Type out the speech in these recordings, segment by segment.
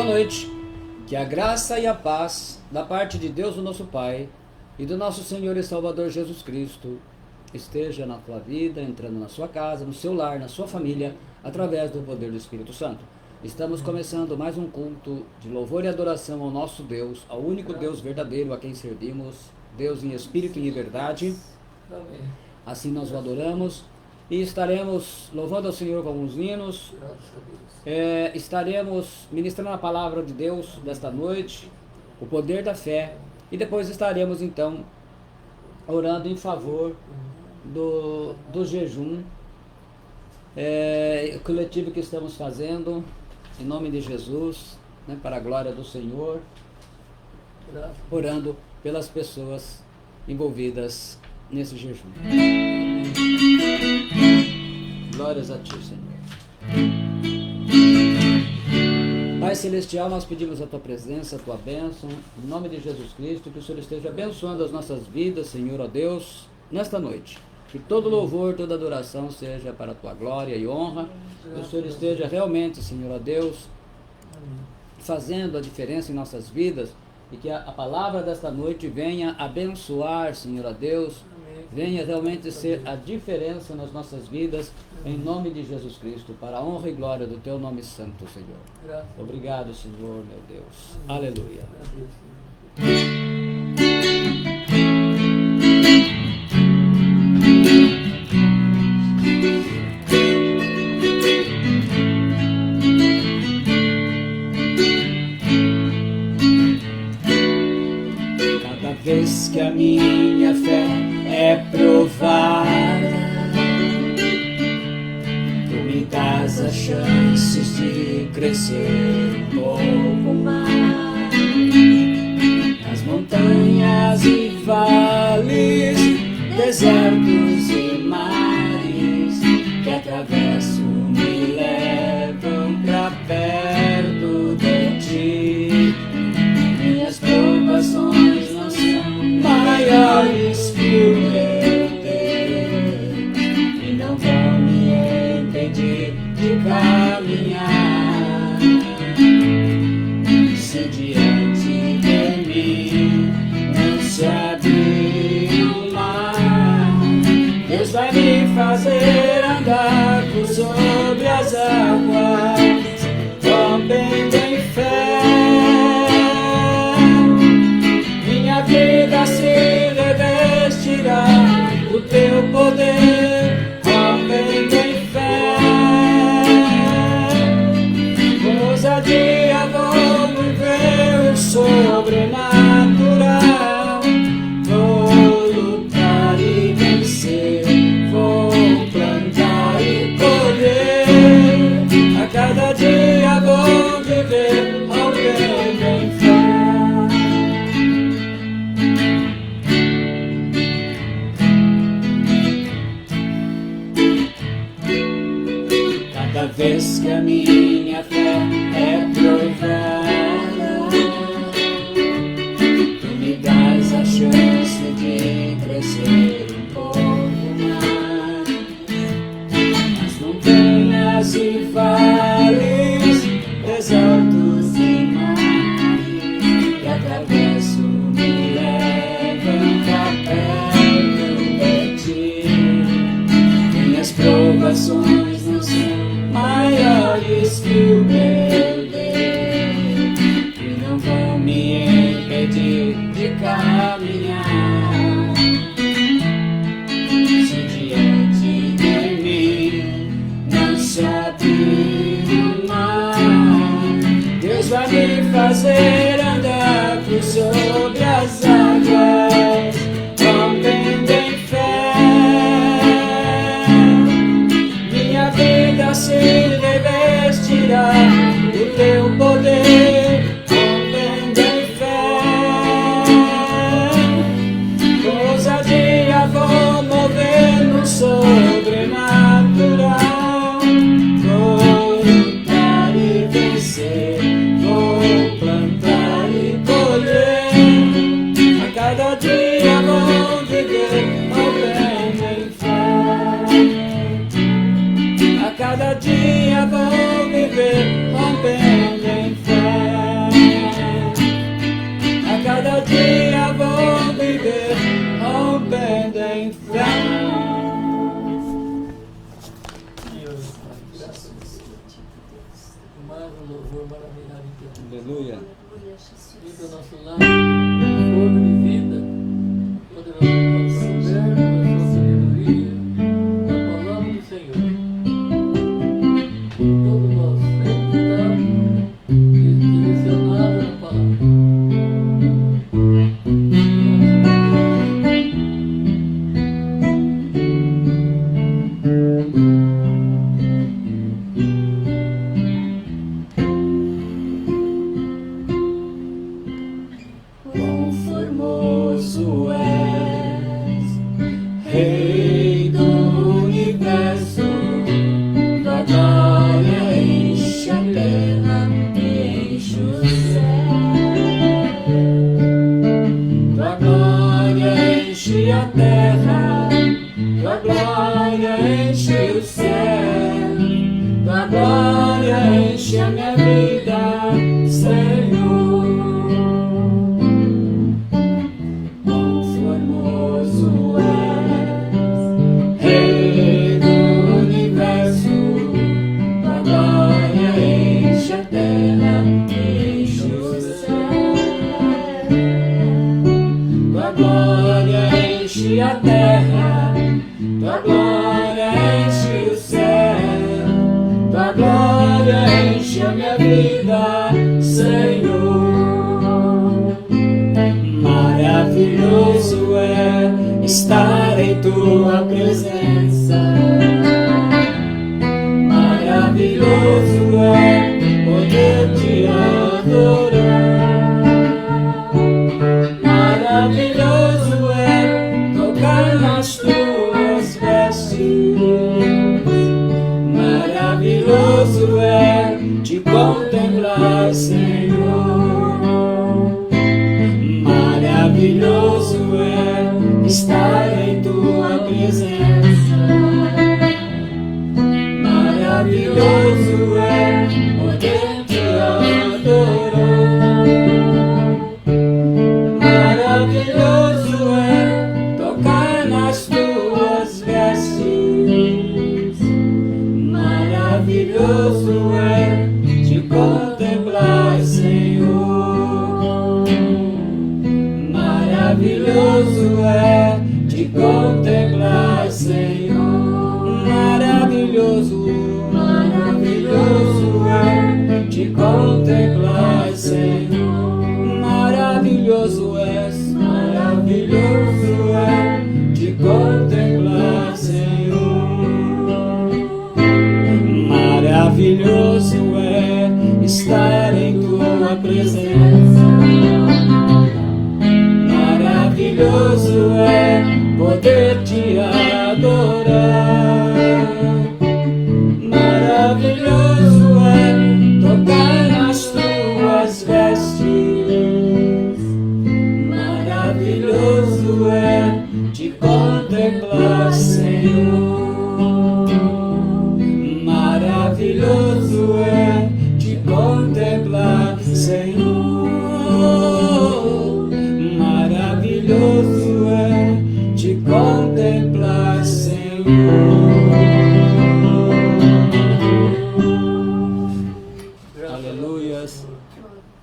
noite. Que a graça e a paz da parte de Deus, o nosso Pai, e do nosso Senhor e Salvador Jesus Cristo esteja na tua vida, entrando na sua casa, no seu lar, na sua família, através do poder do Espírito Santo. Estamos começando mais um culto de louvor e adoração ao nosso Deus, ao único Deus verdadeiro a quem servimos, Deus em espírito e em verdade. Assim nós o adoramos e estaremos louvando ao Senhor com alguns hinos. Estaremos ministrando a palavra de Deus desta noite, o poder da fé, e depois estaremos então orando em favor do jejum coletivo que estamos fazendo em nome de Jesus, né, para a glória do Senhor, orando pelas pessoas envolvidas nesse jejum. Glórias a Ti, Senhor. Pai Celestial, nós pedimos a Tua presença, a Tua bênção, em nome de Jesus Cristo, que o Senhor esteja abençoando as nossas vidas, Senhor, ó Deus, nesta noite. Que todo louvor, toda adoração seja para a Tua glória e honra. Que o Senhor esteja realmente, Senhor, ó Deus, fazendo a diferença em nossas vidas. E que a palavra desta noite venha abençoar, Senhor, ó Deus. Venha realmente ser a diferença nas nossas vidas, em nome de Jesus Cristo, para a honra e glória do Teu nome santo, Senhor. Obrigado, Senhor, meu Deus. Aleluia. Cada vez que a minha fé é provada, Tu me dás as chances de crescer um pouco mais. Nas montanhas e vales, desertos e mares que atravesso me levam pra perto de Ti. Minhas provações não são maiores que o meu Deus, e não vão me impedir de caminhar. Se diante de mim não se abrir o mar, Deus vai me fazer andar por sobre as águas, rompendo em fé. Minha vida se revestirá do Teu poder, rompendo em fé. Com ousadia vou viver o sobrenatural. Vou lutar e vencer, vou plantar e colher. A cada dia vou viver rompendo em fé. Cada vez que a minha fé é provada, Tu me dás a chance de crescer um pouco mais. Nas montanhas e vales, desertos e mares que atravesso me levam pra perto de Ti. Minhas provações não são maiores que o meu Deus, e não vão me impedir de caminhar. Se diante de mim não se abrir o mar, Deus vai me fazer andar por sobre as águas, rompendo em fé. Minha vida se revestirá do Teu poder, rompendo em fé. Com ousadia vou mover no sobrenatural. Vou lutar e vencer, vou plantar e colher. A cada dia vou viver rompendo em fé. A cada dia vou viver rompendo em fé. Aleluia. Viva o nosso lar, fogo de vida, poderoso governo, com sua sabedoria, a palavra do Senhor. Todo nós sempre está direcionado na palavra. Formoso és, Rei do universo, tua glória enche a terra e enche o céu. Tua glória enche a terra, tua glória enche o céu. Tua glória enche a minha vida, Senhor. Enche a terra, tua glória enche o céu, tua glória enche a minha vida, Senhor. Maravilhoso é estar em tua presença, maravilhoso é poder te adorar, maravilhoso é tocar nas tuas vestes, maravilhoso é te contemplar, Senhor. Maravilhoso é estar em tua presença, maravilhoso é poder te adorar, maravilhoso é tocar nas tuas vestes, maravilhoso é te contemplar, Senhor. Maravilhoso é te contemplar, Senhor. Maravilhoso, maravilhoso é te contemplar, Senhor. Maravilhoso és, maravilhoso é te contemplar, Senhor. Maravilhoso é estar em tua presença, maravilhoso é poder te adorar, maravilhoso é tocar nas tuas vestes, maravilhoso é te contemplar, Senhor. Maravilhoso é te contemplar, Senhor. Maravilhoso é te contemplar, Senhor. Aleluias.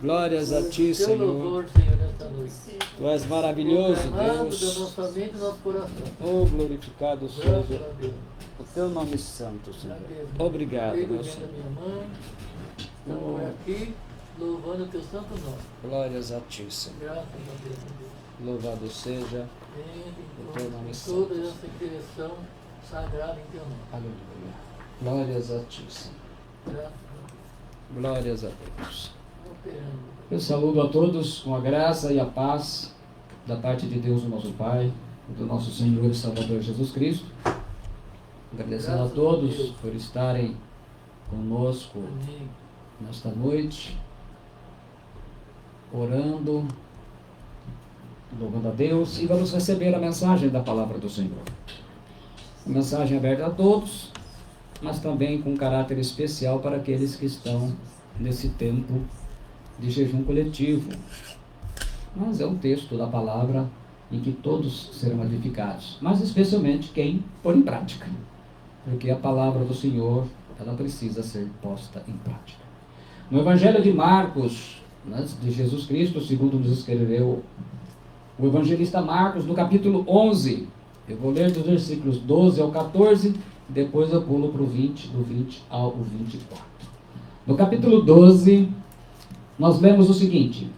Glórias a ti, Teu Senhor. louvor, Senhor, nesta noite. Tu és maravilhoso, Proclamado da Deus. nossa mente e nosso coração. Oh, glorificado Graças seja a Deus. o teu nome santo, Senhor. Agradeço. Obrigado, Filho meu da Senhor. minha mãe, estamos aqui louvando o teu santo nome. Glórias a ti, Senhor. Graças a Deus. Louvado seja o teu nome Em santo. toda essa direção sagrada em teu nome. Aleluia. Glórias a ti, Senhor. Graças a Deus. Glórias a Deus. Operando. Eu saúdo a todos com a graça e a paz da parte de Deus, o nosso Pai, e do nosso Senhor e Salvador Jesus Cristo. Agradecendo a todos por estarem conosco Amém. nesta noite, orando, louvando a Deus, e vamos receber a mensagem da palavra do Senhor. A mensagem aberta a todos, mas também com caráter especial para aqueles que estão nesse tempo de jejum coletivo. Mas é um texto da palavra em que todos serão edificados, mas especialmente quem pôr em prática, porque a palavra do Senhor, ela precisa ser posta em prática. No Evangelho de Marcos, de Jesus Cristo, segundo nos escreveu o evangelista Marcos, no capítulo 11, eu vou ler dos versículos 12 ao 14, depois eu pulo para o 20, do 20 ao 24. No capítulo 12, nós lemos o seguinte: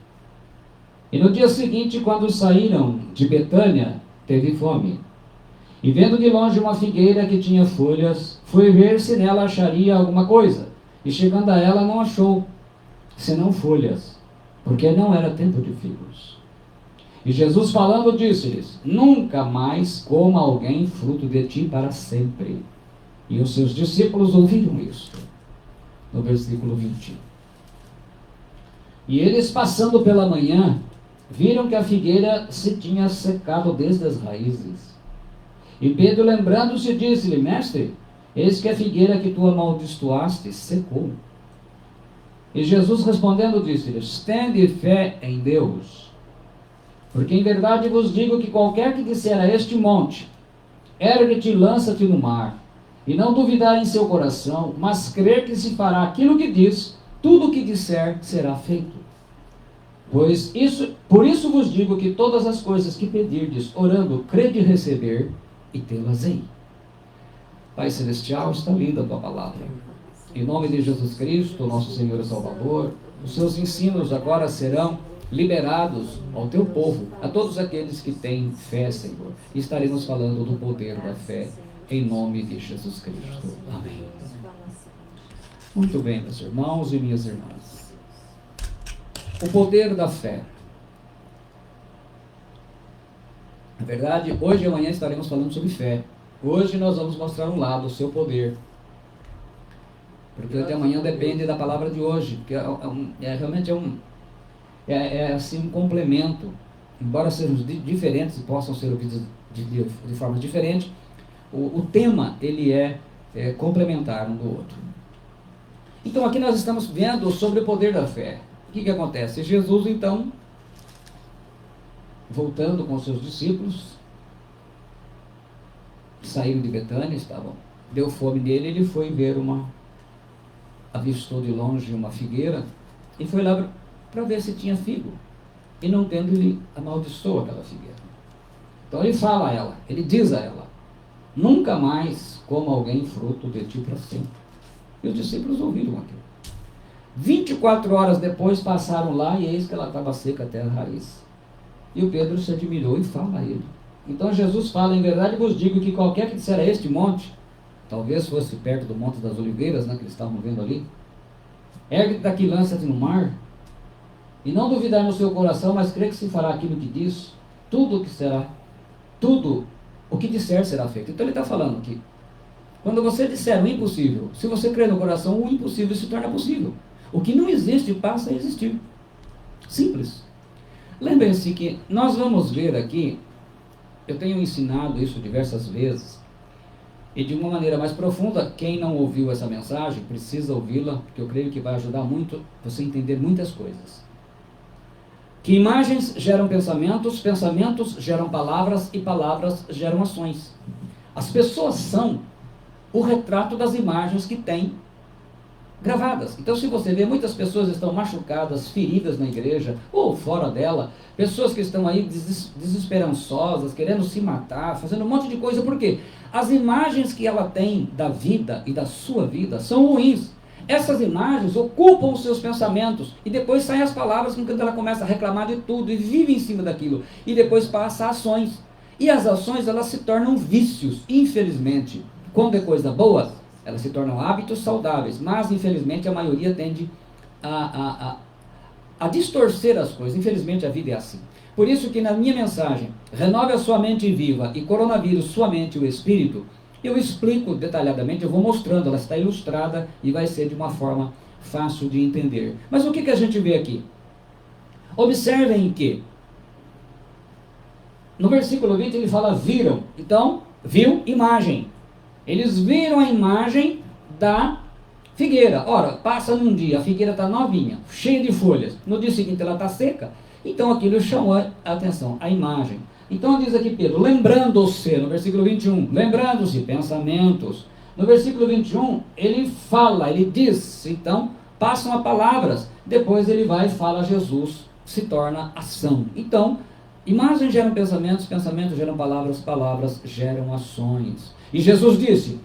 E no dia seguinte, quando saíram de Betânia, teve fome. E vendo de longe uma figueira que tinha folhas, foi ver se nela acharia alguma coisa. E chegando a ela, não achou, senão folhas, porque não era tempo de figos. E Jesus falando disse-lhes: Nunca mais coma alguém fruto de ti para sempre. E os seus discípulos ouviram isto. No versículo 20. E eles, passando pela manhã, viram que a figueira se tinha secado desde as raízes. E Pedro, lembrando-se, disse-lhe: Mestre, eis que a figueira que tu amaldiçoaste secou. E Jesus respondendo disse-lhes: Tende fé em Deus. Porque em verdade vos digo que qualquer que disser a este monte: Ergue-te e lança-te no mar, e não duvidar em seu coração, mas crer que se fará aquilo que diz, tudo o que disser será feito. Por isso vos digo que todas as coisas que pedirdes, orando, crede receber, e tê-las-ei. Pai Celestial, está linda a tua palavra. Em nome de Jesus Cristo, nosso Senhor e Salvador, os seus ensinos agora serão liberados ao teu povo, a todos aqueles que têm fé, Senhor. E estaremos falando do poder da fé, em nome de Jesus Cristo. Amém. Muito bem, meus irmãos e minhas irmãs. O poder da fé. Na verdade, hoje e amanhã estaremos falando sobre fé. Hoje nós vamos mostrar um lado, o seu poder. Porque até amanhã depende da palavra de hoje. Porque realmente assim um complemento. Embora sejam diferentes e possam ser ouvidos de forma diferente, o tema ele é complementar um do outro. Então aqui nós estamos vendo sobre o poder da fé. O que acontece? Jesus então, voltando com os seus discípulos, saíram de Betânia, deu fome nele, ele foi ver avistou de longe uma figueira, e foi lá para ver se tinha figo, e não tendo, ele amaldiçoou aquela figueira. Então ele fala a ela, ele diz a ela: Nunca mais coma alguém fruto de ti para sempre. E os discípulos ouviram aquilo. 24 horas depois passaram lá, e eis que ela estava seca até a raiz. E o Pedro se admirou e fala a ele. Então Jesus fala: Em verdade vos digo que qualquer que disser a este monte, talvez fosse perto do Monte das Oliveiras, que eles estavam vendo ali, ergue-te daqui, lança-te no mar, e não duvidar no seu coração, mas crê que se fará aquilo que diz, tudo o que disser será feito. Então ele está falando que quando você disser o impossível, se você crer no coração, o impossível se torna possível. O que não existe passa a existir. Simples. Lembrem-se que nós vamos ver aqui, eu tenho ensinado isso diversas vezes, e de uma maneira mais profunda. Quem não ouviu essa mensagem precisa ouvi-la, porque eu creio que vai ajudar muito você a entender muitas coisas. Que imagens geram pensamentos, pensamentos geram palavras, e palavras geram ações. As pessoas são o retrato das imagens que têm gravadas. Então, se você vê, muitas pessoas estão machucadas, feridas na igreja, ou fora dela, pessoas que estão aí desesperançosas, querendo se matar, fazendo um monte de coisa. Por quê? As imagens que ela tem da vida e da sua vida são ruins. Essas imagens ocupam os seus pensamentos, e depois saem as palavras quando ela começa a reclamar de tudo, e vive em cima daquilo, e depois passa a ações. E as ações, elas se tornam vícios, infelizmente. Quando é coisa boa, elas se tornam hábitos saudáveis, mas infelizmente a maioria tende a distorcer as coisas. Infelizmente a vida é assim. Por isso que na minha mensagem, Renove a sua mente viva e Coronavírus, sua mente e o espírito, eu explico detalhadamente, eu vou mostrando, ela está ilustrada e vai ser de uma forma fácil de entender. Mas o que a gente vê aqui? Observem que no versículo 20 ele fala viram. Então, viu imagem. Eles viram a imagem da figueira. Ora, passa num dia, a figueira está novinha, cheia de folhas. No dia seguinte ela está seca. Então aquilo chamou a atenção, a imagem. Então diz aqui Pedro, lembrando-se, no versículo 21, lembrando-se, pensamentos. No versículo 21, ele fala, ele diz, então, passam a palavras, depois ele vai e fala a Jesus, se torna ação. Então, imagens geram pensamentos, pensamentos geram palavras, palavras geram ações. E Jesus disse,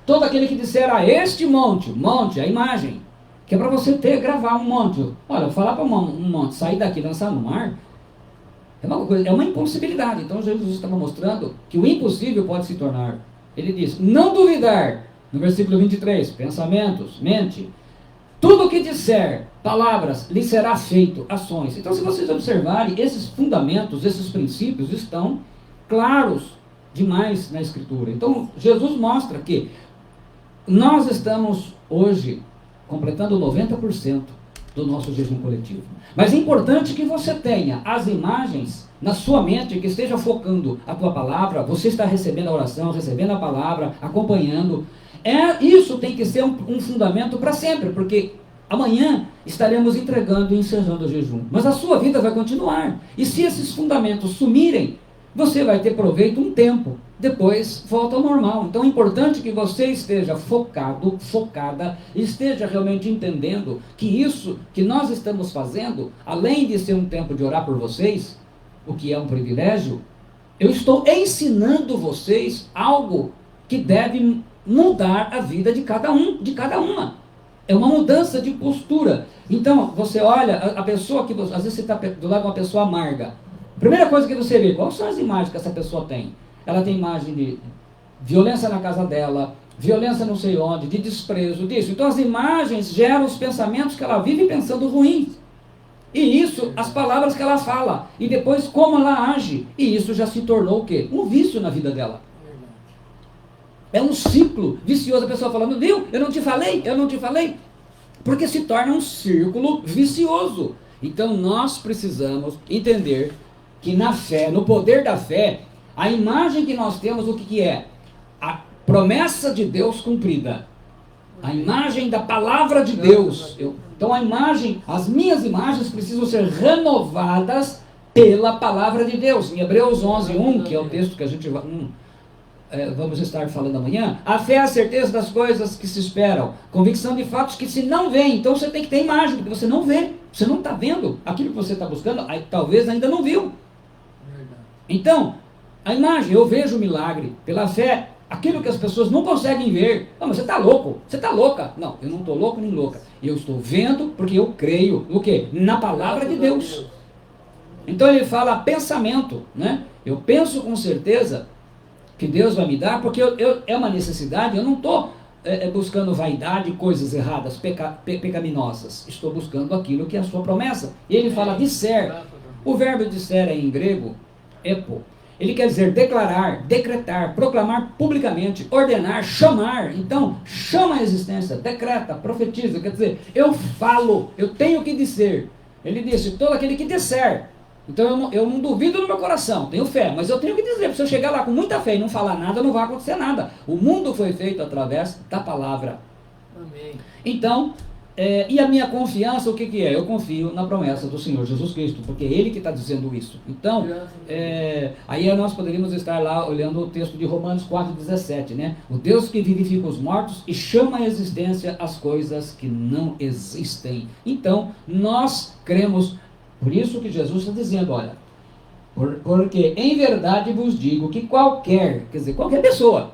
todo aquele que disser a este monte, monte, a imagem, que é para você gravar um monte. Olha, falar para um monte, sair daqui e lançar no mar, é uma impossibilidade. Então Jesus estava mostrando que o impossível pode se tornar. Ele diz, não duvidar, no versículo 23, pensamentos, mente, tudo o que disser, palavras, lhe será feito, ações. Então, se vocês observarem, esses fundamentos, esses princípios estão claros demais na Escritura. Então, Jesus mostra que nós estamos hoje completando 90% do nosso jejum coletivo. Mas é importante que você tenha as imagens na sua mente, que esteja focando a tua palavra, você está recebendo a oração, recebendo a palavra, acompanhando. Isso tem que ser um fundamento para sempre, porque amanhã estaremos entregando e encerrando o jejum. Mas a sua vida vai continuar. E se esses fundamentos sumirem, você vai ter proveito um tempo. Depois volta ao normal. Então é importante que você esteja focado, focada, esteja realmente entendendo que isso que nós estamos fazendo, além de ser um tempo de orar por vocês, o que é um privilégio, eu estou ensinando vocês algo que deve mudar a vida de cada um, de cada uma. É uma mudança de postura. Então, você olha a pessoa que às vezes você está do lado de uma pessoa amarga. Primeira coisa que você vê, quais são as imagens que essa pessoa tem? Ela tem imagem de violência na casa dela, violência não sei onde, de desprezo, disso. Então as imagens geram os pensamentos que ela vive pensando ruins. E isso, as palavras que ela fala. E depois como ela age. E isso já se tornou o quê? Um vício na vida dela. É um ciclo vicioso. A pessoa falando, viu? Eu não te falei, eu não te falei. Porque se torna um círculo vicioso. Então nós precisamos entender que na fé, no poder da fé, a imagem que nós temos, o que é? A promessa de Deus cumprida. A imagem da palavra de Deus. Então a imagem, as minhas imagens precisam ser renovadas pela palavra de Deus. Em Hebreus 11:1, que é o texto que a gente vamos estar falando amanhã, a fé é a certeza das coisas que se esperam, convicção de fatos que se não veem. Então você tem que ter imagem, porque você não vê, você não está vendo aquilo que você está buscando, aí, talvez ainda não viu. Então, a imagem, eu vejo o milagre pela fé, aquilo que as pessoas não conseguem ver. Não, mas você está louco, você está louca. Não, eu não estou louco nem louca. Eu estou vendo porque eu creio no quê? Na palavra de Deus. Então ele fala pensamento, né? Eu penso com certeza que Deus vai me dar, porque é uma necessidade. Eu não estou buscando vaidade, coisas erradas, pecaminosas. Estou buscando aquilo que é a sua promessa. E ele fala disser. O verbo disser em grego, epo. Ele quer dizer declarar, decretar, proclamar publicamente, ordenar, chamar. Então, chama a existência, decreta, profetiza. Quer dizer, eu falo, eu tenho que dizer. Ele disse, todo aquele que disser. Então, eu não duvido no meu coração, tenho fé, mas eu tenho que dizer. Se eu chegar lá com muita fé e não falar nada, não vai acontecer nada. O mundo foi feito através da palavra. Amém. Então, e a minha confiança, o que é? Eu confio na promessa do Senhor Jesus Cristo, porque é Ele que está dizendo isso. Então, aí nós poderíamos estar lá olhando o texto de Romanos 4,17, né? O Deus que vivifica os mortos e chama à existência as coisas que não existem. Então, nós cremos, por isso que Jesus está dizendo, olha, porque em verdade vos digo que qualquer pessoa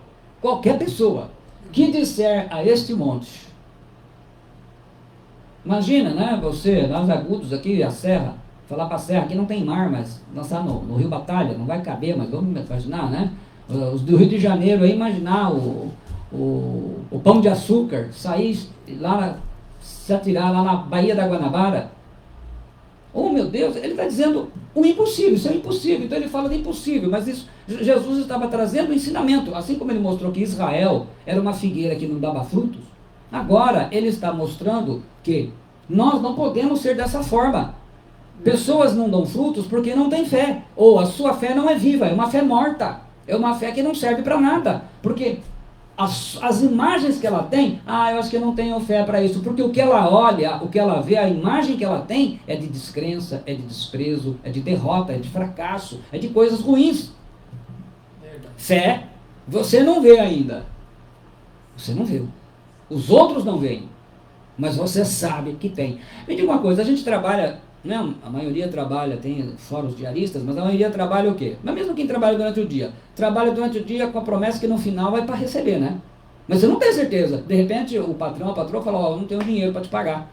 que disser a este monte, imagina, né, você, nós agudos aqui, a serra, falar para a serra, aqui não tem mar, mas lançar no Rio Batalha, não vai caber, mas vamos imaginar, né, os do Rio de Janeiro, aí imaginar o Pão de Açúcar, sair lá, se atirar lá na Baía da Guanabara. Oh meu Deus, ele está dizendo o impossível, isso é impossível, então ele fala de impossível, mas isso, Jesus estava trazendo o ensinamento, assim como ele mostrou que Israel era uma figueira que não dava frutos, agora ele está mostrando que nós não podemos ser dessa forma. Pessoas não dão frutos porque não têm fé, ou a sua fé não é viva, é uma fé morta, é uma fé que não serve para nada, porque as imagens que ela tem, eu acho que eu não tenho fé para isso, porque o que ela olha, o que ela vê, a imagem que ela tem é de descrença, é de desprezo, é de derrota, é de fracasso, é de coisas ruins. Fé, você não vê ainda, você não viu. Os outros não veem, mas você sabe que tem. Me diga uma coisa, a gente trabalha, né, a maioria trabalha, tem fóruns diaristas, mas a maioria trabalha o quê? Mas mesmo quem trabalha durante o dia, trabalha durante o dia com a promessa que no final vai para receber, né? Mas você não tem certeza. De repente o patrão, a patroa fala, ó, não tenho dinheiro para te pagar.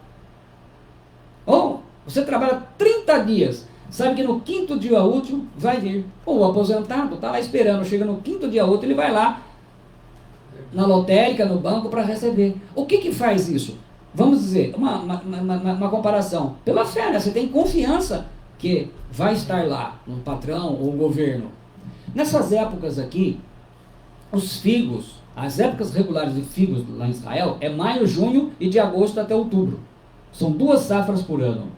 Ou você trabalha 30 dias, sabe que no 5º dia útil vai vir. Ou o aposentado está lá esperando, chega no 5º dia útil, ele vai lá na lotérica, no banco para receber. O que faz isso? Vamos dizer, uma comparação. Pela fé, né? Você tem confiança que vai estar lá, no patrão ou governo. Nessas épocas aqui, os figos, as épocas regulares de figos lá em Israel, é maio, junho e de agosto até outubro. São 2 safras por ano.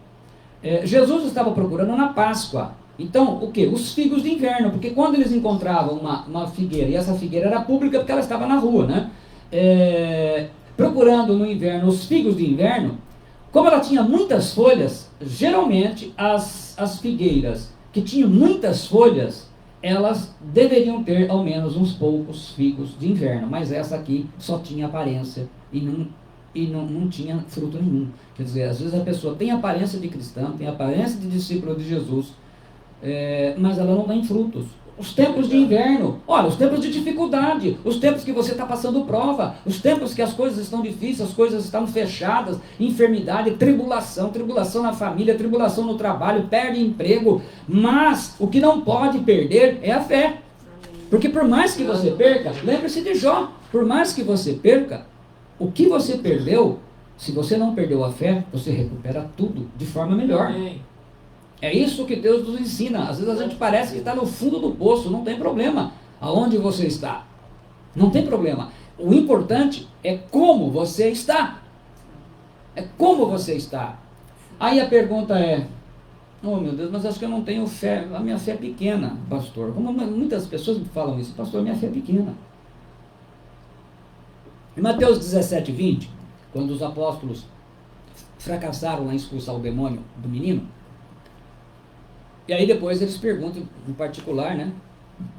Jesus estava procurando na Páscoa. Então, o que? Os figos de inverno, porque quando eles encontravam uma figueira, e essa figueira era pública porque ela estava na rua, né? Procurando no inverno os figos de inverno, como ela tinha muitas folhas, geralmente as figueiras que tinham muitas folhas, elas deveriam ter ao menos uns poucos figos de inverno, mas essa aqui só tinha aparência e não tinha fruto nenhum. Quer dizer, às vezes a pessoa tem aparência de cristã, tem aparência de discípulo de Jesus, mas ela não tem frutos. Os tempos de inverno, olha, os tempos de dificuldade, os tempos que você está passando prova, os tempos que as coisas estão difíceis, as coisas estão fechadas, enfermidade, tribulação na família, tribulação no trabalho, perde emprego, mas o que não pode perder é a fé. Porque por mais que você perca, lembre-se de Jó, por mais que você perca, o que você perdeu, se você não perdeu a fé, você recupera tudo de forma melhor. É isso que Deus nos ensina. Às vezes a gente parece que está no fundo do poço, não tem problema aonde você está. Não tem problema. O importante é como você está. É como você está. Aí a pergunta é, oh meu Deus, mas acho que eu não tenho fé, a minha fé é pequena, pastor. Como muitas pessoas me falam isso, pastor, minha fé é pequena. Em Mateus 17, 20, quando os apóstolos fracassaram em expulsar o demônio do menino, e aí depois eles perguntam, em particular, né?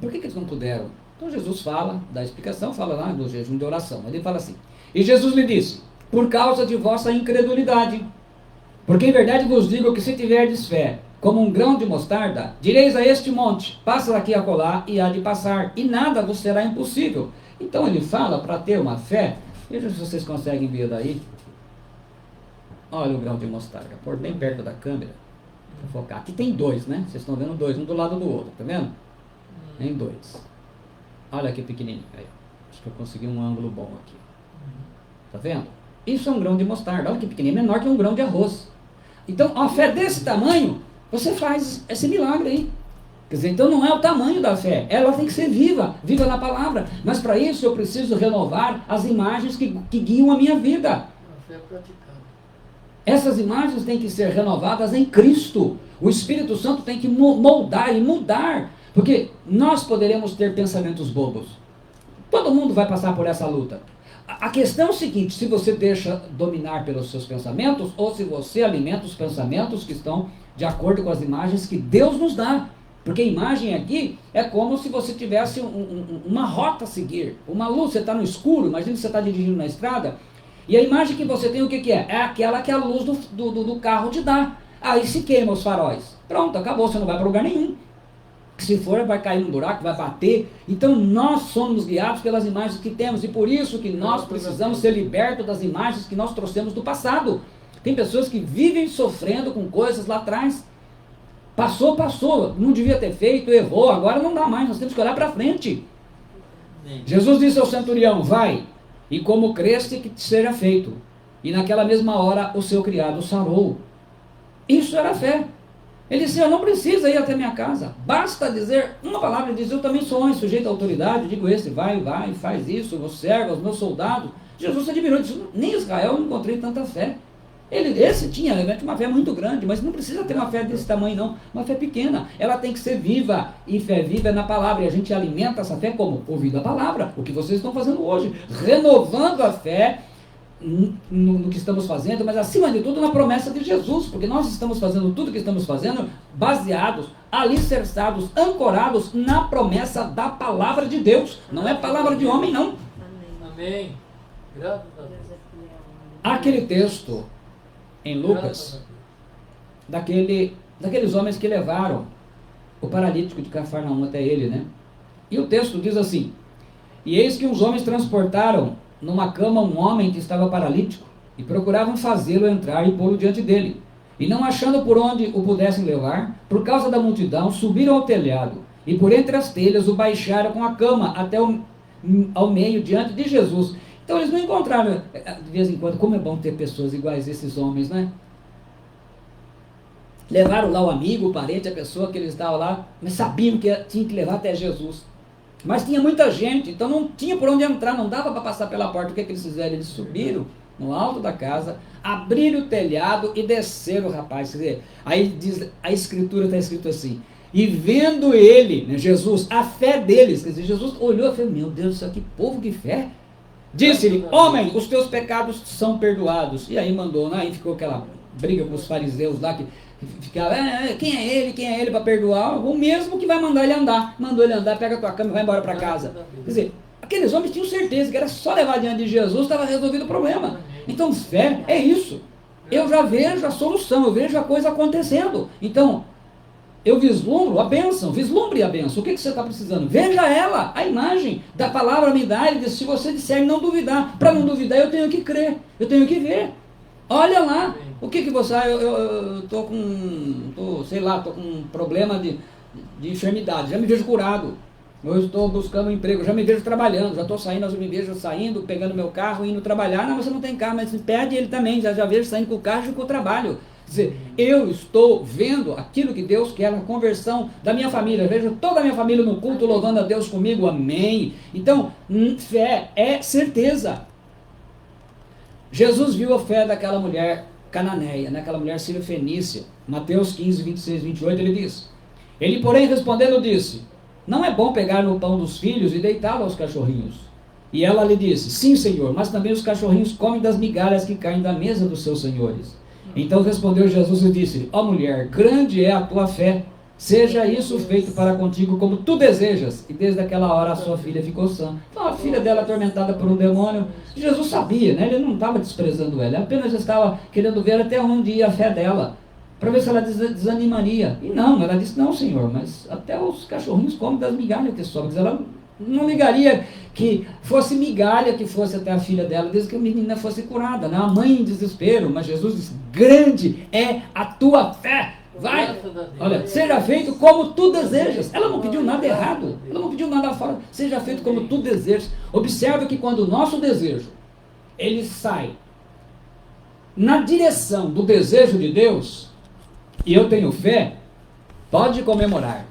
Por que eles não puderam? Então Jesus fala, dá a explicação, fala lá do jejum de oração. Ele fala assim, e Jesus lhe disse, por causa de vossa incredulidade, porque em verdade vos digo que se tiverdes fé, como um grão de mostarda, direis a este monte, passa daqui a acolá, e há de passar, e nada vos será impossível. Então ele fala para ter uma fé, veja se vocês conseguem ver daí. Olha o grão de mostarda, por bem perto da câmera. Vou focar. Aqui tem 2, né? Vocês estão vendo 2, um do lado do outro, tá vendo? Tem 2. Olha que pequenininho. Aí, acho que eu consegui um ângulo bom aqui. Tá vendo? Isso é um grão de mostarda. Olha que pequenininho, menor que um grão de arroz. Então, a fé desse tamanho, você faz esse milagre aí. Quer dizer, então não é o tamanho da fé, ela tem que ser viva, viva na palavra. Mas para isso eu preciso renovar as imagens que guiam a minha vida. A fé praticada. Essas imagens têm que ser renovadas em Cristo. O Espírito Santo tem que moldar e mudar. Porque nós poderemos ter pensamentos bobos. Todo mundo vai passar por essa luta. A questão é o seguinte, se você deixa dominar pelos seus pensamentos, ou se você alimenta os pensamentos que estão de acordo com as imagens que Deus nos dá. Porque a imagem aqui é como se você tivesse uma rota a seguir. Uma luz, você está no escuro, imagina que você está dirigindo na estrada, e a imagem que você tem, o que é? É aquela que a luz do carro te dá. Aí se queima os faróis. Pronto, acabou, você não vai para lugar nenhum. Se for, vai cair num buraco, vai bater. Então nós somos guiados pelas imagens que temos, e por isso que nós precisamos ser libertos das imagens que nós trouxemos do passado. Tem pessoas que vivem sofrendo com coisas lá atrás. Passou, não devia ter feito, errou, agora não dá mais, nós temos que olhar para frente. Jesus disse ao centurião, vai, e como creste que te seja feito. E naquela mesma hora o seu criado sarou. Isso era fé. Ele disse, eu não preciso ir até minha casa, basta dizer uma palavra. Ele diz, eu também sou homem sujeito à autoridade, eu digo esse, vai, faz isso, eu servo aos meus soldados. Jesus se admirou, disse, nem em Israel eu não encontrei tanta fé. Esse tinha realmente uma fé muito grande, mas não precisa ter uma fé desse tamanho não, uma fé pequena, ela tem que ser viva, e fé viva é na palavra, e a gente alimenta essa fé como? Ouvindo a palavra, o que vocês estão fazendo hoje, renovando a fé no que estamos fazendo, mas acima de tudo na promessa de Jesus, porque nós estamos fazendo tudo o que estamos fazendo baseados, alicerçados, ancorados na promessa da palavra de Deus, não é palavra de homem não. Amém. Graças a Deus. Aquele texto em Lucas, daqueles homens que levaram o paralítico de Cafarnaum até ele, né? E o texto diz assim: e eis que uns homens transportaram numa cama um homem que estava paralítico, e procuravam fazê-lo entrar e pô-lo diante dele. E não achando por onde o pudessem levar, por causa da multidão, subiram ao telhado, e por entre as telhas o baixaram com a cama até ao meio, diante de Jesus. Então eles não encontraram, de vez em quando, como é bom ter pessoas iguais a esses homens, né? Levaram lá o amigo, o parente, a pessoa que eles estavam lá, mas sabiam que tinha que levar até Jesus. Mas tinha muita gente, então não tinha por onde entrar, não dava para passar pela porta. O que eles fizeram? Eles subiram no alto da casa, abriram o telhado e desceram o rapaz. Quer dizer, aí diz, a escritura está escrito assim: e vendo ele, né, Jesus, a fé deles, quer dizer, Jesus olhou e falou: meu Deus do céu, que povo, que fé! Disse-lhe: homem, os teus pecados são perdoados. E aí mandou, né? Aí ficou aquela briga com os fariseus lá, que ficava, quem é ele para perdoar? O mesmo que vai mandar ele andar. Mandou ele andar, pega a tua cama e vai embora para casa. Quer dizer, aqueles homens tinham certeza que era só levar diante de Jesus, estava resolvido o problema. Então fé é isso. Eu já vejo a solução, eu vejo a coisa acontecendo. Então, eu vislumbro a bênção, vislumbre a bênção. O que você está precisando? Veja ela, a imagem da palavra me dá. Ele diz: se você disser não duvidar, para não duvidar eu tenho que crer, eu tenho que ver. Olha lá, o que você... Eu estou com um problema de enfermidade, já me vejo curado. Eu estou buscando um emprego, já me vejo trabalhando, já estou saindo, eu me vejo saindo, pegando meu carro, indo trabalhar. Não, você não tem carro, mas pede ele também, já vejo saindo com o carro e com o trabalho. Quer dizer, eu estou vendo aquilo que Deus quer, a conversão da minha família. Eu vejo toda a minha família no culto louvando a Deus comigo, amém. Então, fé é certeza. Jesus viu a fé daquela mulher cananeia, naquela mulher sírio-fenícia. Mateus 15, 26, 28, ele diz: ele, porém, respondendo, disse: não é bom pegar no pão dos filhos e deitá-lo aos cachorrinhos. E ela lhe disse: sim, Senhor, mas também os cachorrinhos comem das migalhas que caem da mesa dos seus senhores. Então respondeu Jesus e disse: ó mulher, grande é a tua fé, seja isso feito para contigo como tu desejas. E desde aquela hora a sua filha ficou sã. Então a filha dela atormentada por um demônio, Jesus sabia, né? Ele não estava desprezando ela, ele apenas estava querendo ver até onde ia a fé dela, para ver se ela desanimaria. E não, ela disse: não, Senhor, mas até os cachorrinhos comem das migalhas que sobram. Ela não ligaria que fosse migalha que fosse até a filha dela, desde que a menina fosse curada, né? A mãe em desespero. Mas Jesus disse: grande é a tua fé. Vai, olha, seja feito como tu desejas. Ela não pediu nada errado, ela não pediu nada fora. Seja feito como tu desejas. Observe que quando o nosso desejo, ele sai na direção do desejo de Deus, e eu tenho fé, pode comemorar,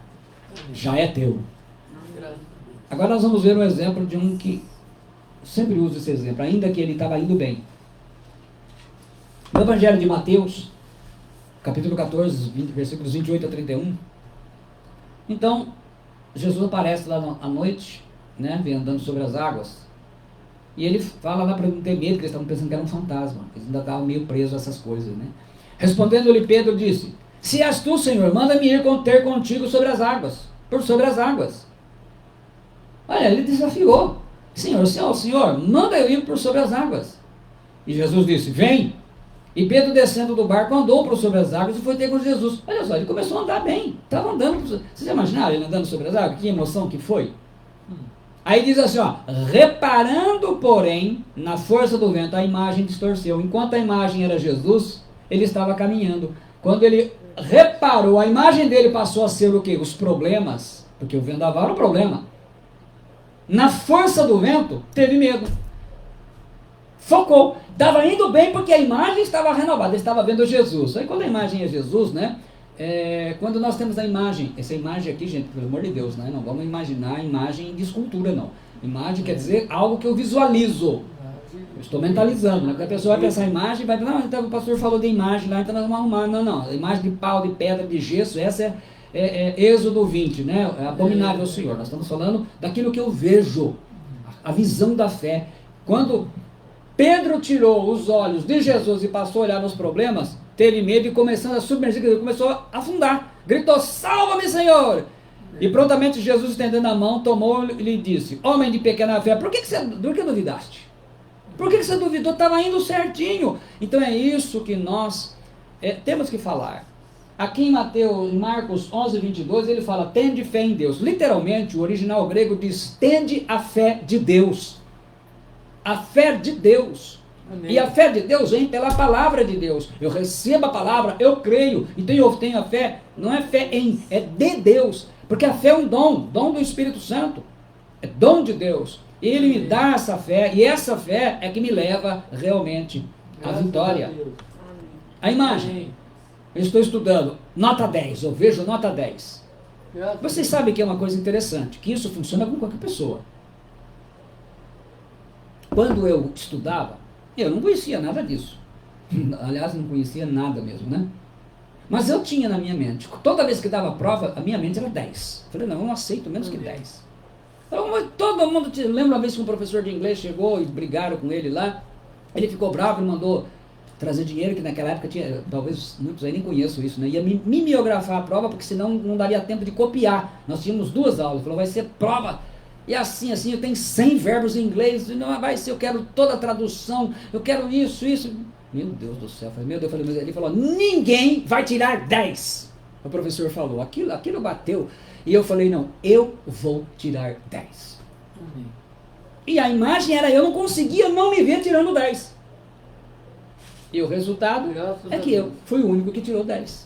já é teu. Agora nós vamos ver um exemplo de um que sempre uso esse exemplo, ainda que ele estava indo bem. No Evangelho de Mateus, capítulo 14, versículos 28 a 31. Então, Jesus aparece lá à noite, né, vem andando sobre as águas, e ele fala lá para não ter medo, que eles estavam pensando que era um fantasma, eles ainda estavam meio presos a essas coisas, né. Respondendo-lhe Pedro, disse: se és tu, Senhor, manda-me ir ter contigo sobre as águas, por sobre as águas. Olha, ele desafiou: Senhor, manda eu ir por sobre as águas. E Jesus disse: vem. E Pedro, descendo do barco, andou por sobre as águas e foi ter com Jesus. Olha só, ele começou a andar bem, estava andando. Vocês imaginaram ele andando sobre as águas? Que emoção que foi? Aí diz assim, ó: reparando, porém, na força do vento, a imagem distorceu. Enquanto a imagem era Jesus, ele estava caminhando. Quando ele reparou, a imagem dele passou a ser o quê? Os problemas, porque o vendaval era um problema. Na força do vento, teve medo. Focou. Estava indo bem porque a imagem estava renovada, ele estava vendo Jesus. Aí quando a imagem é Jesus, né? Quando nós temos a imagem, essa imagem aqui, gente, pelo amor de Deus, né? Não vamos imaginar a imagem de escultura, não. Imagem quer dizer algo que eu visualizo. Eu estou mentalizando, né? Porque a pessoa vai pensar em imagem e vai pensar: não, então o pastor falou de imagem lá, então nós vamos arrumar. Não. A imagem de pau, de pedra, de gesso, essa é Êxodo 20, né? É abominável ao Senhor. Nós estamos falando daquilo que eu vejo, a visão da fé. Quando Pedro tirou os olhos de Jesus e passou a olhar nos problemas, teve medo e começando a submergir, ele começou a afundar. Gritou: salva-me, Senhor! E prontamente Jesus, estendendo a mão, tomou e lhe disse: homem de pequena fé, por que duvidaste? Por que você duvidou? Estava indo certinho. Então é isso que nós temos que falar. Aqui em Marcos 11, 22, ele fala, tende fé em Deus. Literalmente, o original grego diz, tende a fé de Deus. A fé de Deus. Amém. E a fé de Deus vem pela palavra de Deus. Eu recebo a palavra, eu creio. Então eu tenho a fé, não é fé em, é de Deus. Porque a fé é um dom do Espírito Santo. É dom de Deus. Ele me dá essa fé, e essa fé é que me leva realmente à vitória. A imagem. Eu estou estudando, nota 10, eu vejo nota 10. Vocês sabem que é uma coisa interessante, que isso funciona com qualquer pessoa. Quando eu estudava, eu não conhecia nada disso. Aliás, não conhecia nada mesmo, né? Mas eu tinha na minha mente, toda vez que dava prova, a minha mente era 10. Eu falei, não, eu não aceito menos que 10. Então, todo mundo, lembra uma vez que um professor de inglês chegou e brigaram com ele lá, ele ficou bravo e mandou trazer dinheiro, que naquela época tinha, talvez muitos aí nem conheçam isso, né? Ia mimeografar a prova, porque senão não daria tempo de copiar. Nós tínhamos 2 aulas, falou, vai ser prova, e assim, eu tenho 100 verbos em inglês, não vai ser, eu quero toda a tradução, eu quero isso. Meu Deus do céu, meu Deus, mas ele falou, ninguém vai tirar 10. O professor falou, aquilo bateu, e eu falei, não, eu vou tirar 10. Amém. E a imagem era, eu não conseguia não me ver tirando 10. E o resultado é que eu fui o único que tirou 10.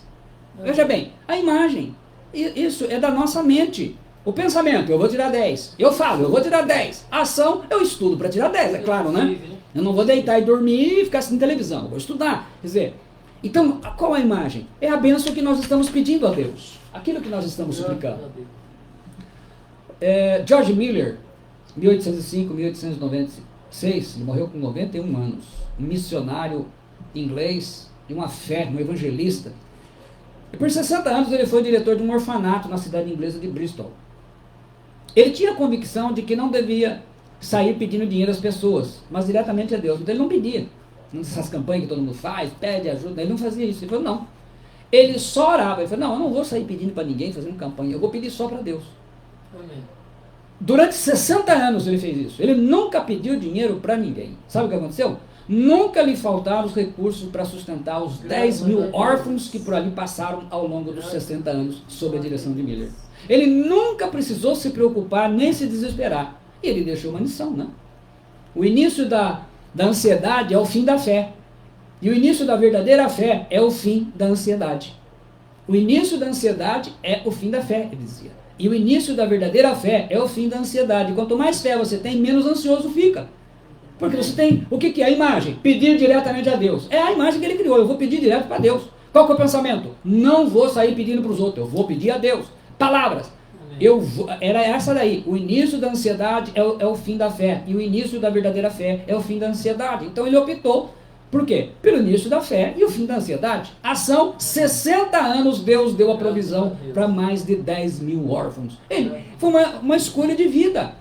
Veja bem, a imagem, isso é da nossa mente. O pensamento, eu vou tirar 10. Eu falo, eu vou tirar 10. A ação, eu estudo para tirar 10, é claro, né? Eu não vou deitar e dormir e ficar assistindo televisão, eu vou estudar. Quer dizer, então, qual a imagem? É a bênção que nós estamos pedindo a Deus. Aquilo que nós estamos suplicando. George Miller, 1805, 1896, ele morreu com 91 anos. Um missionário inglês, de uma fé, um evangelista. E por 60 anos ele foi diretor de um orfanato na cidade inglesa de Bristol. Ele tinha a convicção de que não devia sair pedindo dinheiro às pessoas, mas diretamente a Deus. Então ele não pedia. Nessas campanhas que todo mundo faz, pede ajuda, ele não fazia isso. Ele falou, não. Ele só orava. Ele falou, não, eu não vou sair pedindo para ninguém, fazendo campanha, eu vou pedir só para Deus. Amém. Durante 60 anos ele fez isso. Ele nunca pediu dinheiro para ninguém. Sabe o que aconteceu? Nunca lhe faltaram os recursos para sustentar os 10 mil órfãos que por ali passaram ao longo dos 60 anos sob a direção de Miller. Ele nunca precisou se preocupar nem se desesperar. E ele deixou uma lição, né? O início da ansiedade é o fim da fé. E o início da verdadeira fé é o fim da ansiedade. O início da ansiedade é o fim da fé, ele dizia. E o início da verdadeira fé é o fim da ansiedade. Quanto mais fé você tem, menos ansioso fica. Porque você tem, o que é a imagem? Pedir diretamente a Deus. É a imagem que ele criou, eu vou pedir direto para Deus. Qual que é o pensamento? Não vou sair pedindo para os outros, eu vou pedir a Deus. Palavras. Era essa daí, o início da ansiedade é o fim da fé, e o início da verdadeira fé é o fim da ansiedade. Então ele optou, por quê? Pelo início da fé e o fim da ansiedade. Ação, 60 anos Deus deu a provisão para mais de 10 mil órfãos. Foi uma escolha de vida.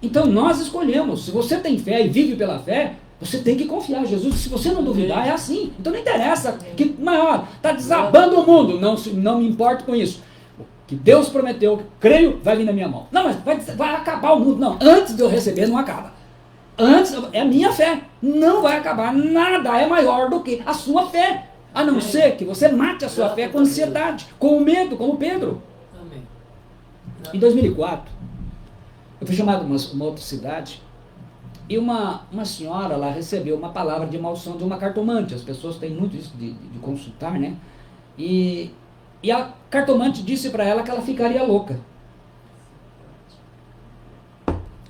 Então nós escolhemos, se você tem fé e vive pela fé, você tem que confiar em Jesus. Se você não duvidar, é assim. Então não interessa, que maior, está desabando o mundo, não me importo com isso. Que Deus prometeu, creio, vai vir na minha mão. Não, mas vai acabar o mundo. Não, antes de eu receber, não acaba. Antes, é a minha fé. Não vai acabar. Nada é maior do que a sua fé. A não ser que você mate a sua fé com ansiedade, com medo, como Pedro. Em 2004, eu fui chamado a uma outra cidade e uma senhora lá recebeu uma palavra de maldição de uma cartomante. As pessoas têm muito isso de consultar, né? E a cartomante disse para ela que ela ficaria louca.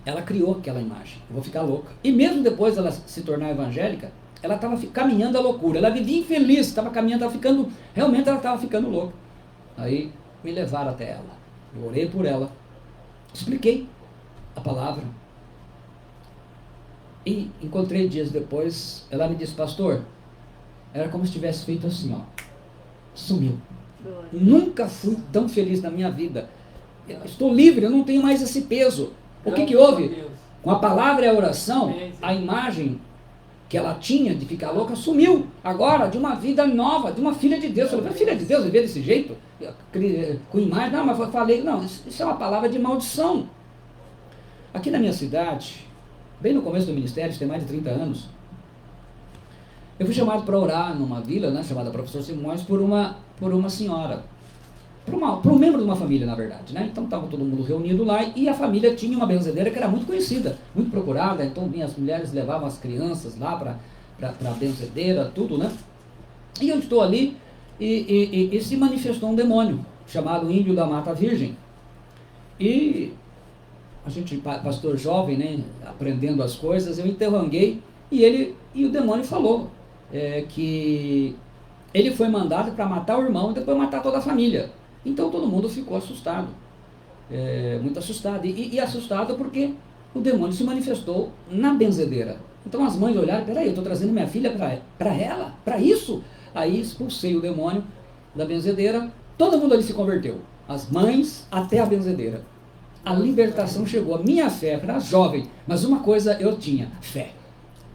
Ela criou aquela imagem, eu vou ficar louca. E mesmo depois ela se tornar evangélica, ela estava caminhando à loucura. Ela vivia infeliz, estava caminhando, realmente ela estava ficando louca. Aí me levaram até ela. Eu orei por ela, expliquei a palavra. E encontrei dias depois, ela me disse, pastor, era como se tivesse feito assim, ó, sumiu. Nunca fui tão feliz na minha vida. Eu estou livre, eu não tenho mais esse peso. O que houve? Com a palavra e a oração, a imagem que ela tinha de ficar louca sumiu. Agora, de uma vida nova, de uma filha de Deus. Eu falei, filha de Deus, viver desse jeito? Com imagem? Não, mas eu falei, não, isso é uma palavra de maldição. Aqui na minha cidade, bem no começo do ministério, isso tem mais de 30 anos, eu fui chamado para orar numa vila, né, chamada Professor Simões, por uma senhora, por um membro de uma família, na verdade, né? Então estava todo mundo reunido lá e a família tinha uma benzedeira que era muito conhecida, muito procurada. Então as mulheres levavam as crianças lá para a benzedeira, tudo, né? E eu estou ali e se manifestou um demônio chamado Índio da Mata Virgem. E a gente, pastor jovem, né, aprendendo as coisas, eu interroguei e o demônio falou que ele foi mandado para matar o irmão e depois matar toda a família. Então todo mundo ficou assustado, muito assustado, e assustado porque o demônio se manifestou na benzedeira. Então as mães olharam, peraí, eu estou trazendo minha filha para ela, para isso? Aí expulsei o demônio da benzedeira, todo mundo ali se converteu, as mães até a benzedeira. A libertação chegou, a minha fé era jovem, mas uma coisa eu tinha, fé.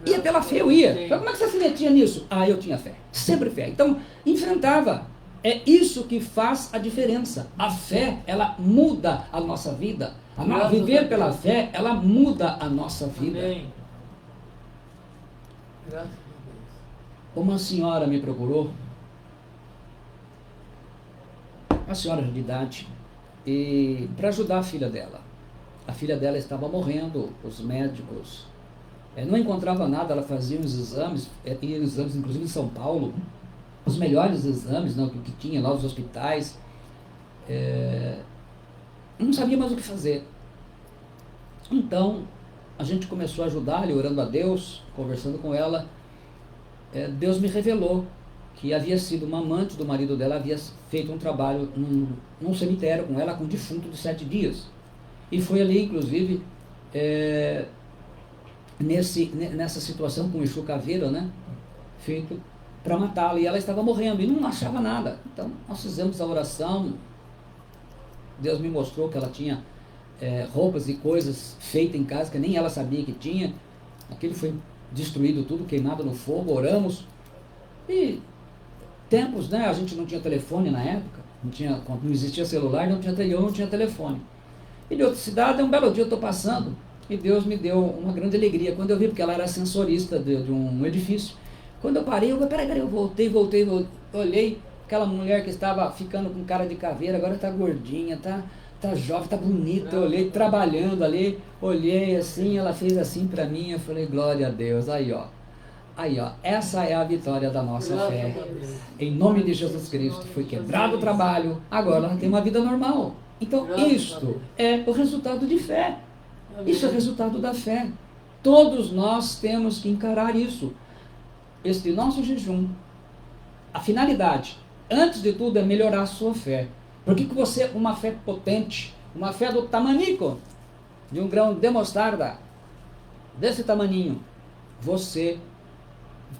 Ia pela fé, eu ia. Mas como é que você se metia nisso? Eu tinha fé, sempre fé. Então, enfrentava. É isso que faz a diferença. A fé, ela muda a nossa vida. Viver pela fé, ela muda a nossa vida. Amém. Graças a Deus. Uma senhora me procurou, uma senhora de idade, e para ajudar a filha dela. A filha dela estava morrendo, os médicos não encontravam nada, ela fazia uns exames, ia exames inclusive em São Paulo, os melhores exames, né, que tinha lá nos hospitais, não sabia mais o que fazer. Então, a gente começou a ajudar, orando a Deus, conversando com ela. Deus me revelou que havia sido uma amante do marido dela, havia feito um trabalho num cemitério com ela, com um defunto de 7 dias. E foi ali, inclusive, nessa situação com o Exu Caveira, né, feito para matá-la, e ela estava morrendo e não achava nada. Então nós fizemos a oração, Deus me mostrou que ela tinha roupas e coisas feitas em casa que nem ela sabia que tinha. Aquilo foi destruído tudo, queimado no fogo. Oramos e tempos, né, a gente não tinha telefone na época, não existia celular, não tinha telefone. E de outra cidade, um belo dia eu estou passando e Deus me deu uma grande alegria quando eu vi, porque ela era ascensorista de um edifício. Quando eu parei, peraí, eu voltei, olhei aquela mulher que estava ficando com cara de caveira, agora está gordinha, tá jovem, está bonita. Eu olhei, trabalhando ali, olhei assim, ela fez assim para mim, eu falei, glória a Deus. Aí ó, essa é a vitória da nossa fé. Em nome de Jesus Cristo, foi quebrado o trabalho, agora ela tem uma vida normal. Então isto é o resultado de fé. Isso é o resultado da fé. Todos nós temos que encarar isso. Este nosso jejum, a finalidade, antes de tudo, é melhorar a sua fé. Porque que você, uma fé potente, uma fé do tamanico, de um grão de mostarda, desse tamaninho, você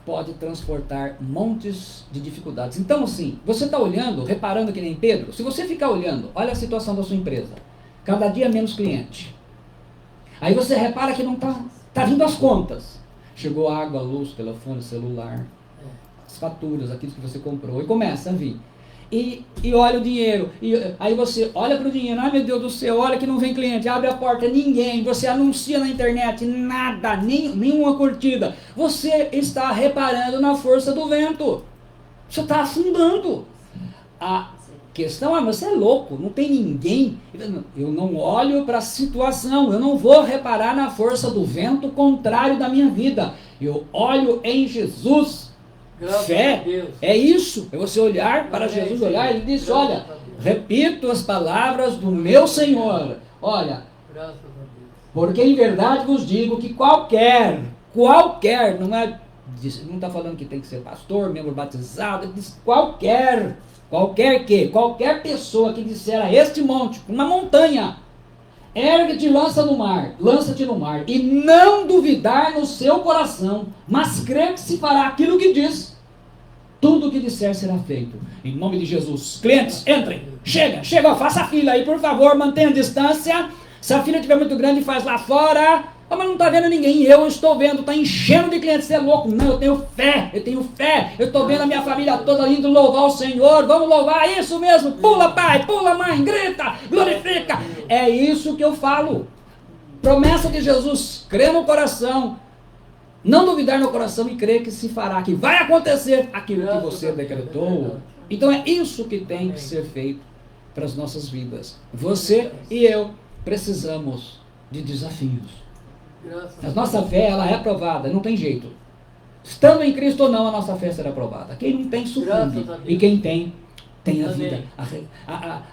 pode transportar montes de dificuldades. Então assim, você está olhando, reparando que nem Pedro, se você ficar olhando, olha a situação da sua empresa, cada dia menos cliente. Aí você repara que não está vindo as contas. Chegou água, luz, telefone, celular, as faturas, aquilo que você comprou, e começa a vir. E olha o dinheiro, aí você olha para o dinheiro, ai meu Deus do céu, olha que não vem cliente, abre a porta, ninguém, você anuncia na internet, nada, nenhuma curtida. Você está reparando na força do vento, você está afundando. A questão é, você é louco, não tem ninguém. Eu não olho para a situação, eu não vou reparar na força do vento contrário da minha vida. Eu olho em Jesus. Fé é isso, é você olhar para Jesus, olhar, ele disse, olha, repito as palavras do meu Senhor, olha, porque em verdade vos digo que qualquer, não está falando que tem que ser pastor, membro batizado, ele diz qualquer pessoa que disser a este monte, uma montanha, ergue-te e lança-te no mar, e não duvidar no seu coração, mas crer que se fará aquilo que diz, tudo o que disser será feito, em nome de Jesus. Clientes, entrem, chega, faça a fila aí, por favor, mantenha a distância. Se a fila estiver muito grande, faz lá fora. Mas não está vendo ninguém, eu estou vendo, está enchendo de clientes, você é louco. Não, eu tenho fé, eu estou vendo a minha família toda indo louvar o Senhor, vamos louvar, isso mesmo, pula pai, pula mãe, grita, glorifica, é isso que eu falo. Promessa de Jesus, crer no coração, não duvidar no coração e crer que se fará, que vai acontecer aquilo que você decretou. Então é isso que tem que ser feito para as nossas vidas. Você e eu precisamos de desafios. A nossa fé, ela é aprovada, não tem jeito. Estando em Cristo ou não, a nossa fé será aprovada. Quem não tem, sucumbe. E quem tem, tem a vida,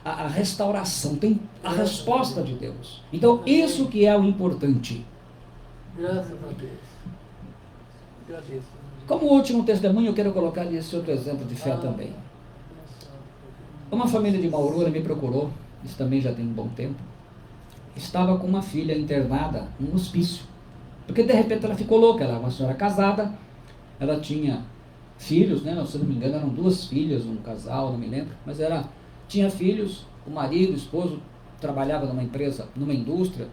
a restauração, tem a resposta de Deus. Então, isso que é o importante. Graças a Deus. Agradeço. Como último testemunho, eu quero colocar esse outro exemplo de fé também. Uma família de Maurura me procurou, isso também já tem um bom tempo. Estava com uma filha internada num hospício. Porque de repente ela ficou louca, ela era uma senhora casada, ela tinha filhos, né? Se não me engano eram 2 filhas, um casal, não me lembro, mas tinha filhos, o marido, o esposo trabalhava numa empresa, numa indústria,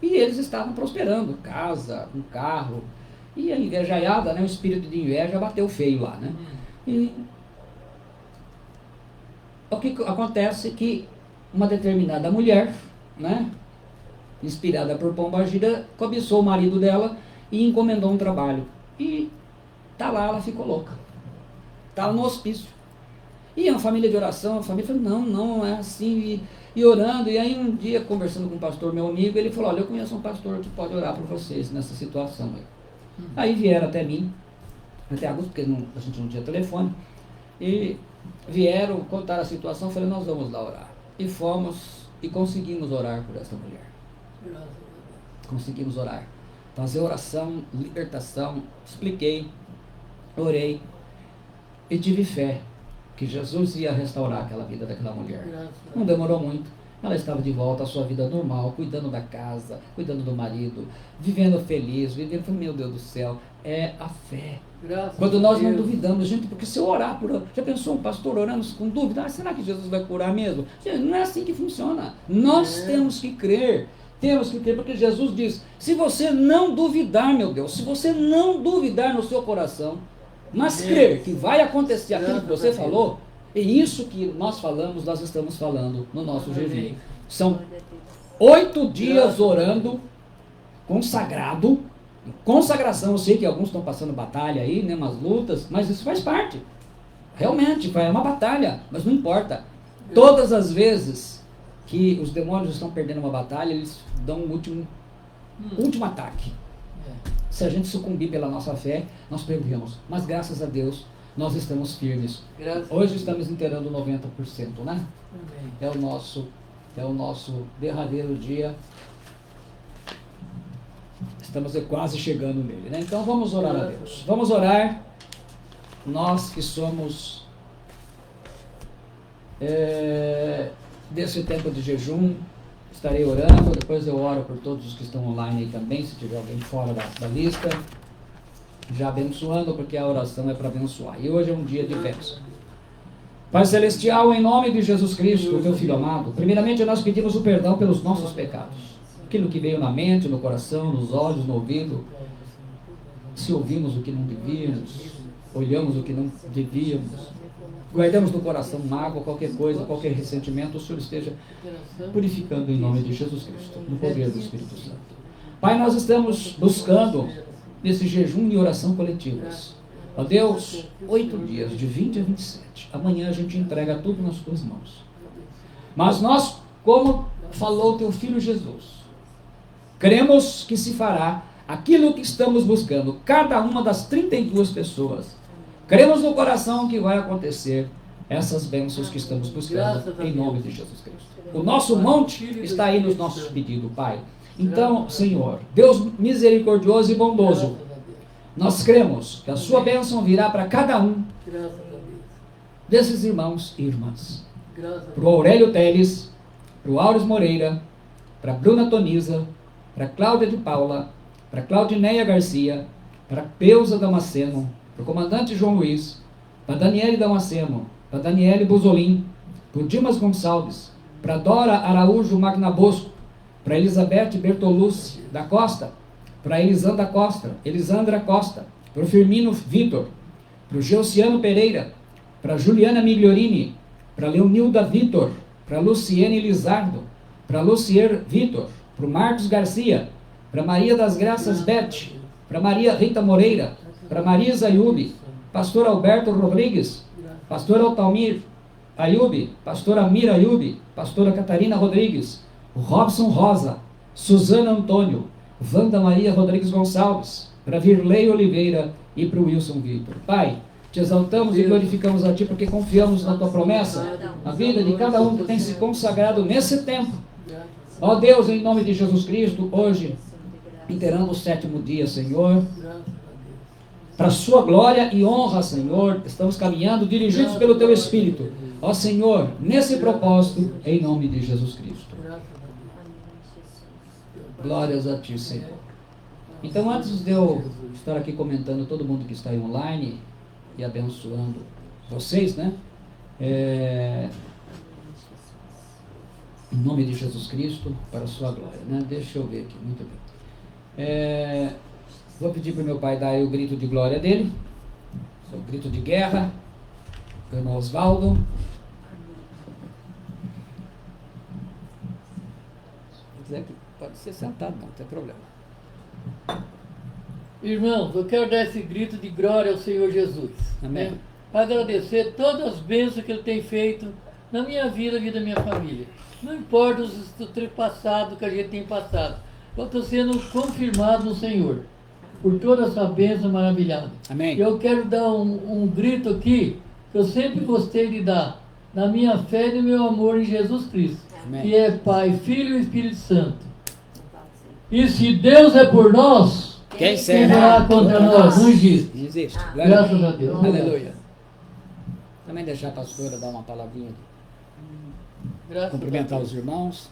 e eles estavam prosperando, casa, um carro, e a invejaiada, né? O espírito de inveja bateu feio lá, né? E o que acontece é que uma determinada mulher, né? Inspirada por Pombagira, cobiçou o marido dela e encomendou um trabalho. E tá lá, ela ficou louca. Estava no hospício. E a família de oração, a família falou, não é assim, e orando. E aí um dia, conversando com um pastor, meu amigo, ele falou, olha, eu conheço um pastor que pode orar por vocês nessa situação aí. Aí vieram até mim, até Augusto, porque a gente não tinha telefone, e vieram contar a situação, eu falei, nós vamos lá orar. E fomos, e conseguimos orar por essa mulher. Conseguimos orar, fazer oração, libertação, expliquei, orei e tive fé que Jesus ia restaurar aquela vida daquela mulher. Não demorou muito, ela estava de volta à sua vida normal, cuidando da casa, cuidando do marido, vivendo feliz, vivendo, meu Deus do céu, é a fé. Quando nós não duvidamos, gente, porque se eu orar por... Já pensou um pastor orando com dúvida? Será que Jesus vai curar mesmo? Gente, não é assim que funciona. Nós temos que crer. Temos que crer, porque Jesus diz, se você não duvidar, meu Deus, se você não duvidar no seu coração, mas crer que vai acontecer aquilo que você falou, é isso que nós falamos, nós estamos falando no nosso jejum. São 8 dias orando, consagrado, consagração, eu sei que alguns estão passando batalha aí, né, umas lutas, mas isso faz parte. Realmente, é uma batalha, mas não importa. Todas as vezes que os demônios estão perdendo uma batalha, eles dão um último ataque. Se a gente sucumbir pela nossa fé, nós perdemos. Mas graças a Deus, nós estamos firmes. Hoje estamos inteirando 90%, né? É o nosso derradeiro dia. Estamos quase chegando nele, né? Então vamos orar a Deus. Vamos orar. Nós que somos desse tempo de jejum, estarei orando, depois eu oro por todos os que estão online aí também, se tiver alguém fora da lista, já abençoando, porque a oração é para abençoar. E hoje é um dia de bênção. Pai Celestial, em nome de Jesus Cristo, teu Filho amado, primeiramente nós pedimos o perdão pelos nossos pecados. Aquilo que veio na mente, no coração, nos olhos, no ouvido, se ouvimos o que não devíamos, olhamos o que não devíamos, guardamos no coração mágoa, qualquer coisa, qualquer ressentimento, o Senhor esteja purificando em nome de Jesus Cristo, no poder do Espírito Santo. Pai, nós estamos buscando nesse jejum e oração coletivas. Ó Deus, 8 dias, de 20 a 27. Amanhã a gente entrega tudo nas tuas mãos. Mas nós, como falou teu Filho Jesus, cremos que se fará aquilo que estamos buscando, cada uma das 32 pessoas. Cremos no coração que vai acontecer essas bênçãos que estamos buscando em nome de Jesus Cristo. O nosso monte está aí nos nossos pedidos, Pai. Então, Senhor, Deus misericordioso e bondoso, nós cremos que a sua bênção virá para cada um desses irmãos e irmãs. Para o Aurélio Teles, para o Auris Moreira, para a Bruna Toniza, para a Cláudia de Paula, para a Claudineia Garcia, para a Peusa Damasceno, para o comandante João Luiz, para Daniele Damasceno, para Daniele Buzolin, para o Dimas Gonçalves, para Dora Araújo Magnabosco, para Elizabeth Bertolucci da Costa, para Elisandra Costa, para o Firmino Vitor, para o Geuciano Pereira, para Juliana Migliorini, para Leonilda Vitor, para Luciene Lizardo, para Lucier Vitor, para o Marcos Garcia, para Maria das Graças Beth, para Maria Rita Moreira, para Marisa Ayub, pastor Alberto Rodrigues, pastor Altamir Ayub, pastora Mira Ayub, pastora Catarina Rodrigues, Robson Rosa, Suzana Antônio, Wanda Maria Rodrigues Gonçalves, para Virlei Oliveira e para o Wilson Victor. Pai, te exaltamos e glorificamos a Ti porque confiamos na Tua promessa, na vida de cada um que tem se consagrado nesse tempo. Ó Deus, em nome de Jesus Cristo, hoje, inteirando o 7º dia, Senhor, para a Sua glória e honra, Senhor, estamos caminhando, dirigidos pelo Teu Espírito. Ó Senhor, nesse propósito, em nome de Jesus Cristo. Glórias a Ti, Senhor. Então, antes de eu estar aqui comentando todo mundo que está aí online e abençoando vocês, né? Em nome de Jesus Cristo, para a Sua glória, né? Deixa eu ver aqui, muito bem. Vou pedir para o meu pai dar aí o grito de glória dele, o grito de guerra, o irmão Osvaldo. Se quiser, pode ser sentado, não tem problema. Irmãos, eu quero dar esse grito de glória ao Senhor Jesus. Amém. Para agradecer todas as bênçãos que Ele tem feito na minha vida e da minha família. Não importa os passados que a gente tem passado. Eu estou sendo confirmado no Senhor por toda essa bênção maravilhosa. Amém. Eu quero dar um grito aqui que eu sempre gostei de dar, na minha fé e no meu amor em Jesus Cristo. Amém. Que é Pai, Filho e Espírito Santo. E se Deus é por nós, Quem quem será contra nós? Não existe. Não existe. Graças a Deus. Aleluia. Também deixar a pastora dar uma palavrinha, Graças cumprimentar a os Deus. irmãos.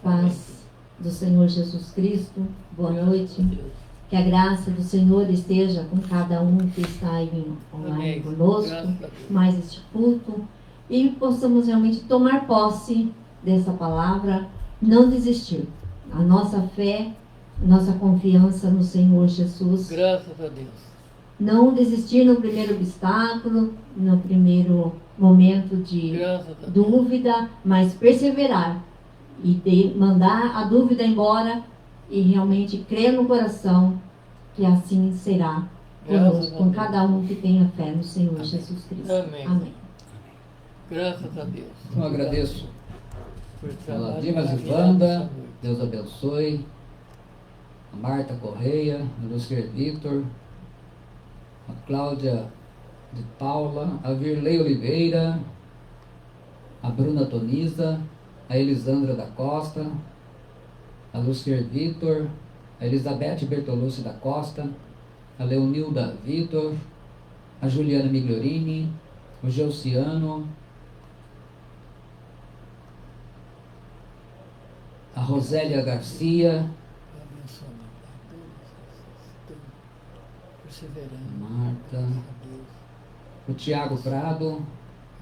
Paz do Senhor Jesus Cristo, boa noite. Que a graça do Senhor esteja com cada um que está aí online Amém. conosco, Graças a Deus. mais este culto, e possamos realmente tomar posse dessa palavra, não desistir. A nossa fé, nossa confiança no Senhor Jesus, Graças a Deus. não desistir no primeiro obstáculo, no primeiro momento de Graças a Deus. dúvida, mas perseverar e mandar a dúvida embora e realmente crer no coração que assim será conosco, com cada um que tenha fé no Senhor Jesus Cristo. Amém. Amém. Graças a Deus. Então, eu agradeço Por a trabalho Dimas e maravilhoso Wanda, dessa noite. Deus abençoe. A Marta Correia, o Lucier Victor, a Cláudia de Paula, a Virlei Oliveira, a Bruna Toniza, a Elisandra da Costa, a Lucier Victor, a Elizabeth Bertolucci da Costa, a Leonilda Vitor, a Juliana Migliorini, o Gelciano, a Rosélia Garcia, Perseverando. Marta, A Deus. o Tiago Prado.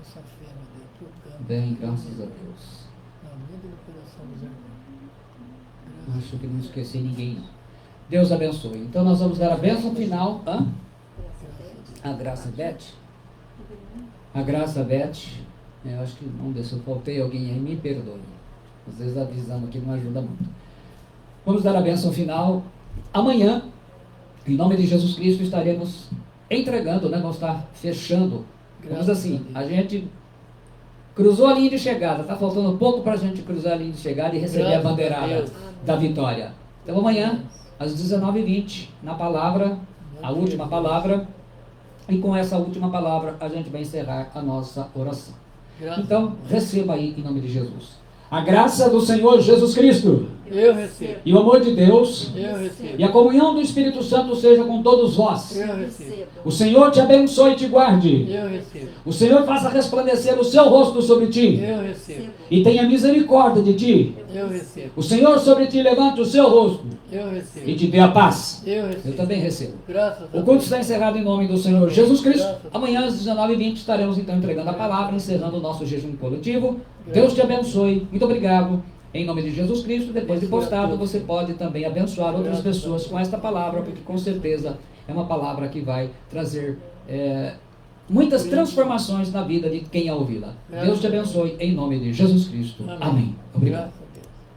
Essa fé, meu Deus, que eu canto. Bem, graças a Deus. Na mente do coração dos irmãos. Acho que não esqueci ninguém, não. Deus abençoe. Então nós vamos dar a bênção final. A Graça Beth. A Graça Beth. Eu acho que, vamos ver se eu faltei alguém aí, me perdoe. Às vezes avisando aqui não ajuda muito. Vamos dar a bênção final. Amanhã, em nome de Jesus Cristo, estaremos entregando, né? Vamos estar fechando. Vamos assim, a gente cruzou a linha de chegada. Está faltando pouco para a gente cruzar a linha de chegada e receber a Graças a bandeirada Deus. da vitória. Então amanhã, às 19h20, na palavra, a última palavra, e com essa última palavra a gente vai encerrar a nossa oração. Graças Então, receba aí em nome de Jesus. A graça do Senhor Jesus Cristo Eu recebo. e o amor de Deus Eu recebo. e a comunhão do Espírito Santo seja com todos vós. Eu recebo. O Senhor te abençoe e te guarde. Eu recebo. O Senhor faça resplandecer o seu rosto sobre ti Eu recebo. e tenha misericórdia de ti. Eu recebo. O Senhor sobre ti levante o seu rosto Eu e recebo. te dê a paz. Eu Eu recebo. também recebo. Graças a O Deus. culto está encerrado em nome do Senhor Jesus Cristo. Amanhã às 19h20 estaremos então entregando a palavra, encerrando o nosso jejum coletivo. Deus te abençoe. Muito obrigado. Em nome de Jesus Cristo, depois de postado, você pode também abençoar outras pessoas com esta palavra, porque com certeza é uma palavra que vai trazer muitas transformações na vida de quem a ouvi-la. Deus te abençoe em nome de Jesus Cristo. Amém. Obrigado. Graças a